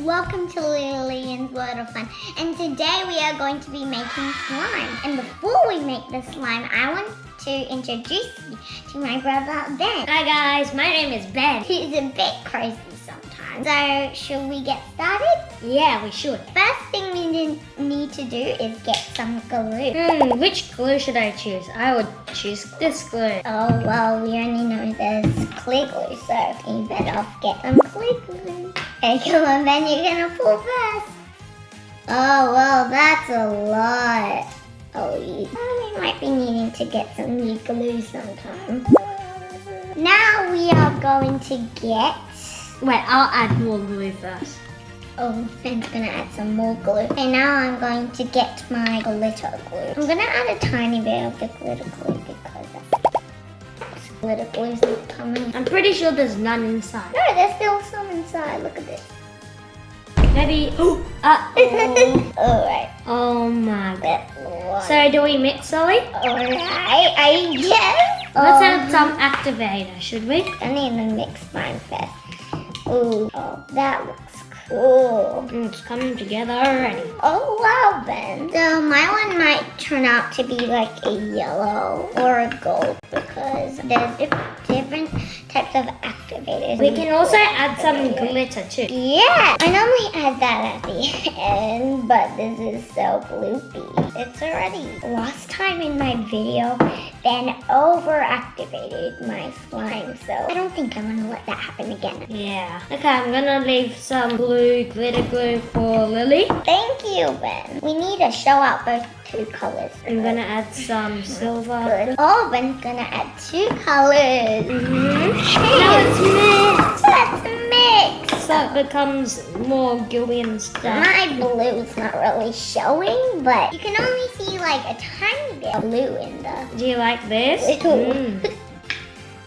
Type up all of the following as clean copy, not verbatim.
welcome to Lillian's World of Fun. And today we are going to be making slime. And before we make the slime, I want to introduce you to my brother Ben. Hi guys, my name is Ben. He's a bit crazy sometimes. So should we get started? Yeah, we should. First thing we need to do is get some glue. Which glue should I choose? I would choose this glue. Oh well, we only know there's clear glue, so you better off get some clear glue. Okay, come on Ben, you're gonna pull first. Oh well, that's a lot. Oh, we might be needing to get some new glue sometime. Now we are going to get... Wait, I'll add more glue first. Oh, Ben's gonna add some more glue. Okay, now I'm going to get my glitter glue. I'm gonna add a tiny bit of the glitter glue because glitter glue's not coming. I'm pretty sure there's none inside. No, there's still some inside. Look at this. Maybe. Alright. Oh my god. That's So do we mix, Zoe? Alright, I guess. Let's add some activator, should we? I need to mix mine first. Ooh, oh, that looks cool. It's coming together already. Oh wow, Ben. So my one might turn out to be like a yellow or a gold because there's different types of activators. We can also add some glitter too. Yeah, I normally add that at the end, but this is so bloopy. It's already last time in my video, Ben overactivated my slime, so I don't think I'm gonna let that happen again. Yeah. Okay, I'm gonna leave some glitter glue for Lily. Thank you, Ben. We need to show out both two colors. I'm gonna add some silver. Good. Oh, Ben's gonna add two colors. Now it's mixed. Let's mix. So it becomes more gooey and stuff. My blue's not really showing, but you can only see like a tiny bit of blue in the... Do you like this?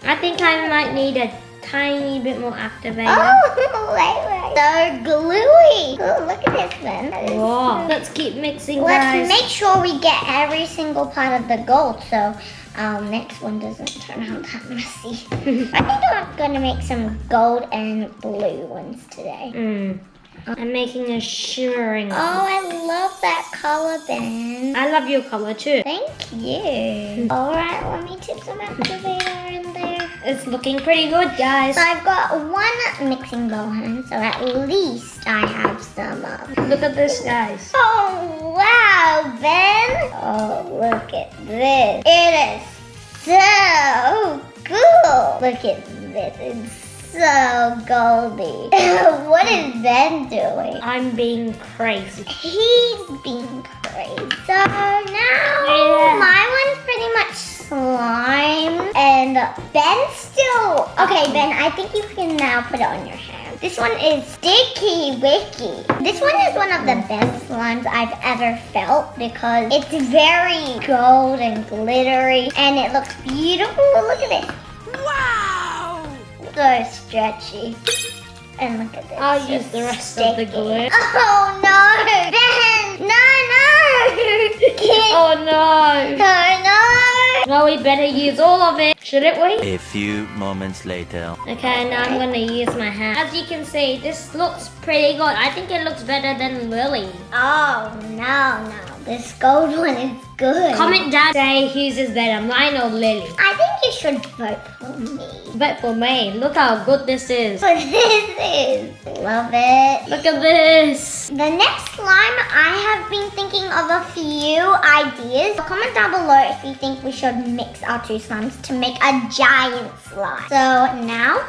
I think I might need a tiny bit more activator. Oh, wait. So gluey. Oh, look at this, Ben. Whoa. Let's keep mixing, Let's guys. make sure we get every single part of the gold so our next one doesn't turn out that messy. I think I'm gonna make some gold and blue ones today. I'm making a shimmering Oh, one. I love that color, Ben. I love your color too. Thank you. All right, let me tip some activator in there. It's looking pretty good, guys. So I've got one mixing bowl hand, so at least I have some. Look at this, guys. Oh wow, Ben! Oh, look at this. It is so cool. Look at this. It's so goldy. What is Ben doing? I'm being crazy. He's being crazy. So now my one's pretty much slime and Ben's still... Okay, Ben, I think you can now put it on your hand. This one is Sticky Wicky. This one is one of the best slimes I've ever felt because it's very gold and glittery and it looks beautiful. Look at this. Wow! So stretchy. And look at this. I'll use the rest of the glue. Oh no! Ben! No! Oh no! No! Well, we better use all of it, shouldn't we? A few moments later. Okay, now I'm gonna use my hand. As you can see, this looks pretty good. I think it looks better than Lily. Oh no! This gold one is good. Comment down, say whose is better, mine or Lily. I think you should vote for me. Vote for me. Look how good this is. But this is. Love it. Look at this. The next slime, I have been thinking of a few ideas. Comment down below if you think we should mix our two slimes to make a giant slime. So now,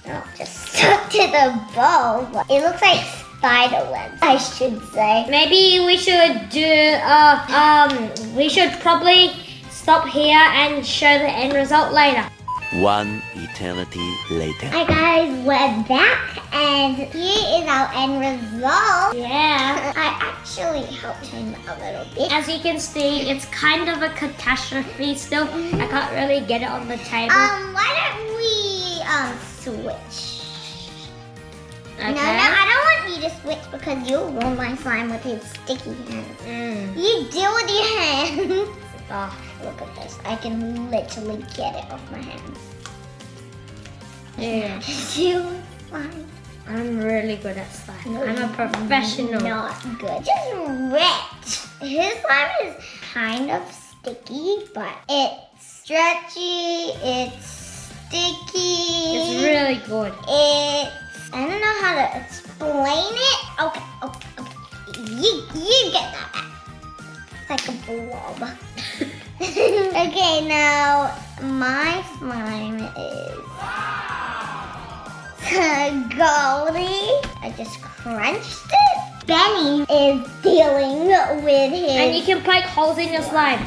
I'll just stuck to the bowl. It looks like spider webs, I should say. Maybe we should do, we should probably stop here and show the end result later. One eternity later. Hi guys, we're back and here is our end result. Yeah. I actually helped him a little bit. As you can see, it's kind of a catastrophe still. I can't really get it on the table. Why don't we switch? Okay. No, I don't want you to switch because you'll ruin my slime with his sticky hands. You deal with your hands. Oh, look at this. I can literally get it off my hands. Yeah. You fine. I'm really really good at slime. I'm a professional. Not good. Just rich. His slime is kind of sticky, but it's stretchy. It's sticky. It's really good. I don't know how to explain it. Okay. You get that. It's like a blob. Okay, now my slime is goldy. I just crunched it. Benny is dealing with his. And you can poke holes in your slime.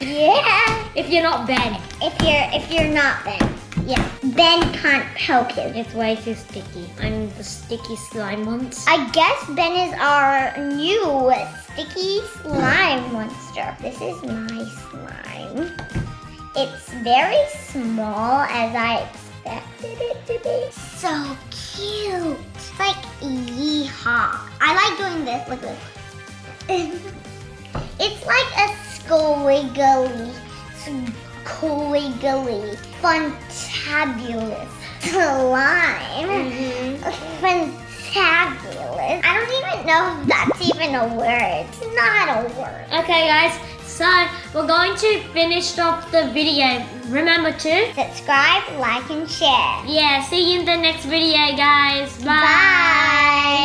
Yeah. If you're not Ben. If you're not Ben. Yeah. Ben can't poke his. It's way too sticky. I'm the sticky slime monster. I guess Ben is our new sticky slime monster. This is my slime. It's very small as I expected it to be. So cute. It's like yeehaw. I like doing this. Look at this. It's like a squiggly, fantabulous slime. Fantabulous. I don't even know if that's even a word. It's not a word. Okay guys, so we're going to finish off the video. Remember to Subscribe, like, and share. see you in the next video guys. Bye. Bye.